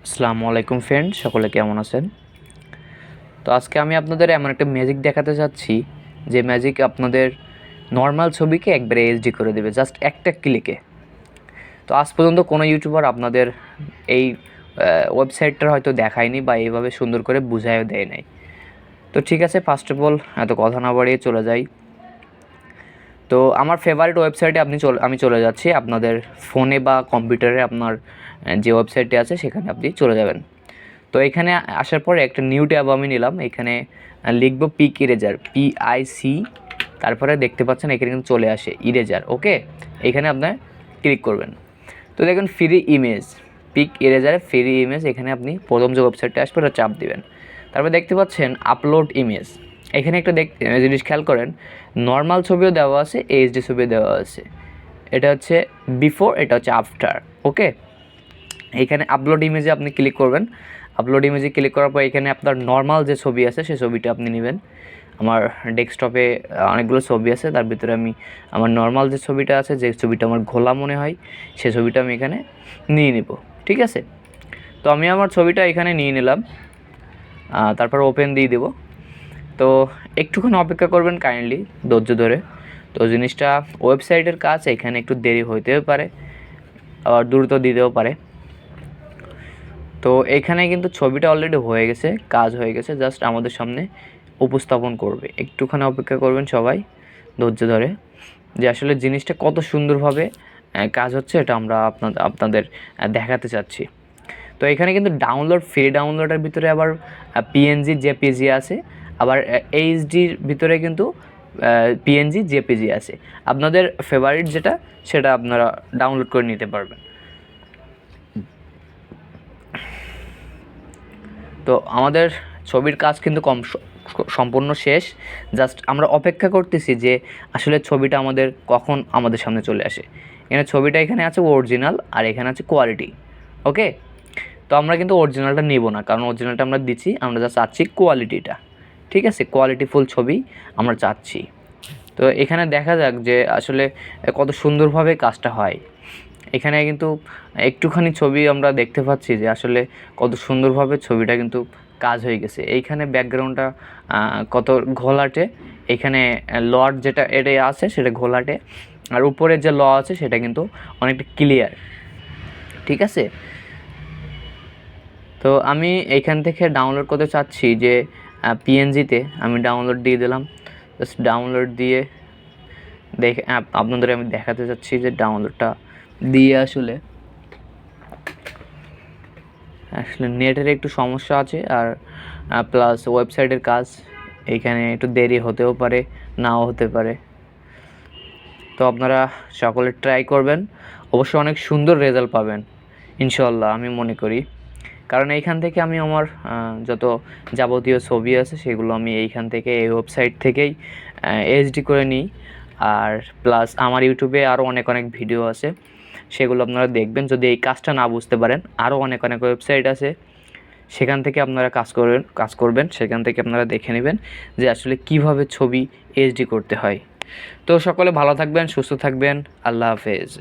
আসসালামু আলাইকুম ফ্রেন্ড, সকলে কেমন আছেন? তো আজকে আমি আপনাদের এমন একটা ম্যাজিক দেখাতে চাচ্ছি যে ম্যাজিক আপনাদের নর্মাল ছবিকে একবারে এইচডি করে দেবে জাস্ট একটা ক্লিকে। তো আজ পর্যন্ত কোনো ইউটিউবার আপনাদের এই ওয়েবসাইটটা হয়তো দেখায়নি বা এইভাবে সুন্দর করে বুঝায়ও দেয় নাই। তো ঠিক আছে, ফার্স্ট অফ অল এত কথা না বাড়িয়ে চলে যাই। তো আমার ফেভারিট ওয়েবসাইটে আমি চলে যাচ্ছি। আপনাদের ফোনে বা কম্পিউটারে আপনার যে ওয়েবসাইটটি আছে সেখানে আপনি চলে যাবেন। তো এখানে আসার পরে একটা নিউ ট্যাব আমি নিলাম। এখানে লিখবো পিক ইরেজার, PIC, তারপরে দেখতে পাচ্ছেন এখানে কিন্তু চলে আসে ইরেজার। ওকে, এখানে আপনার ক্লিক করবেন। তো দেখুন ফ্রি ইমেজ, পিক ইরেজারে ফ্রি ইমেজ। এখানে আপনি প্রথম যে ওয়েবসাইটটা আসবে ওটা চাপ দিবেন। তারপর দেখতে পাচ্ছেন আপলোড ইমেজ। এখানে একটা জিনিস খেয়াল করেন, নর্মাল ছবিও দেওয়া আছে, এইচডি ছবিও দেওয়া আছে। এটা হচ্ছে বিফোর, এটা হচ্ছে আফটার। ওকে, এইখানে আপলোড ইমেজে আপনি ক্লিক করবেন। আপলোড ইমেজে ক্লিক করার পর এখানে আপনার নর্মাল যে ছবি আছে সেই ছবিটা আপনি নেবেন। আমার ডেস্কটপে অনেকগুলো ছবি আছে, তার ভিতরে আমি আমার নর্মাল যে ছবিটা আছে, যে ছবিটা আমার ঘোলা মনে হয়, সেই ছবিটা আমি এখানে নিয়ে নেব। ঠিক আছে, তো আমি আমার ছবিটা এখানে নিয়ে নিলাম। তারপর ওপেন দিয়ে দেব। তো একটুখানি অপেক্ষা করবেন কাইন্ডলি, ধৈর্য ধরে। তো জিনিসটা ওয়েবসাইটের কাজ, এখানে একটু দেরি হইতেও পারে, আবার দ্রুত দিতেও পারে। তো এখানে কিন্তু ছবিটা অলরেডি হয়ে গেছে, কাজ হয়ে গেছে, জাস্ট আমাদের সামনে উপস্থাপন করবে। একটুখানি অপেক্ষা করবেন সবাই ধৈর্য ধরে, যে আসলে জিনিসটা কত সুন্দরভাবে কাজ হচ্ছে, এটা আমরা আপনাদের দেখাতে চাচ্ছি। তো এখানে কিন্তু ফ্রি ডাউনলোডের ভিতরে আবার PNG JPG আছে, আবার এইচডির ভিতরে কিন্তু PNG JPG আছে। আপনাদের ফেভারিট যেটা সেটা আপনারা ডাউনলোড করে নিতে পারবেন। তো আমাদের ছবির কাজ কিন্তু সম্পূর্ণ শেষ। জাস্ট আমরা অপেক্ষা করতেছি যে আসলে ছবিটা কখন আমাদের সামনে চলে আসে। এখানে ছবিটা এখানে আছে অরিজিনাল, আর এখানে আছে কোয়ালিটি। ওকে, তো আমরা কিন্তু অরিজিনালটা নেব না, কারণ অরিজিনালটা আমরা দিচ্ছি, আমরা যা চাচ্ছি কোয়ালিটিটা। ঠিক আছে, কোয়ালিটিফুল ছবি আমরা চাচ্ছি। তো এখানে দেখা যাক যে আসলে কত সুন্দরভাবে কাজটা হয়। এখানে কিন্তু একটুখানি ছবি আমরা দেখতে পাচ্ছি যে আসলে কত সুন্দরভাবে ছবিটা কিন্তু কাজ হয়ে গেছে। এইখানে ব্যাকগ্রাউন্ডটা কত ঘোলাটে, এখানে লট যেটা এটা আছে সেটা ঘোলাটে, আর উপরের যে আছে সেটা কিন্তু অনেকটা ক্লিয়ার। ঠিক আছে, তো আমি এইখান থেকে ডাউনলোড করতে চাচ্ছি যে PNG-তে আমি ডাউনলোড দিয়ে দিলাম। জাস্ট ডাউনলোড দিয়ে আপনাদের আমি দেখাতে চাচ্ছি যে ডাউনলোডটা দিয়ে আসলে নেটের একটু সমস্যা আছে, আর প্লাস ওয়েবসাইটের কাজ, এইখানে একটু দেরি হতেও পারে, নাও হতে পারে। তো আপনারা সকলে ট্রাই করবেন, অবশ্যই অনেক সুন্দর রেজাল্ট পাবেন ইনশাল্লাহ, আমি মনে করি। কারণ এইখান থেকে আমি আমার যত যাবতীয় ছবি আছে সেগুলো আমি এইখান থেকে, এই ওয়েবসাইট থেকেই এইচডি করে নিই। আর প্লাস আমার ইউটিউবে আরও অনেক অনেক ভিডিও আছে, সেগুলো আপনারা দেখবেন। যদি এই কাজটা না বুঝতে পারেন, আরও অনেক অনেক ওয়েবসাইট আছে, সেখান থেকে আপনারা কাজ করবেন, সেখান থেকে আপনারা দেখে নেবেন যে আসলে কিভাবে ছবি এইচডি করতে হয়। তো সকলে ভালো থাকবেন, সুস্থ থাকবেন, আল্লাহ হাফেজ।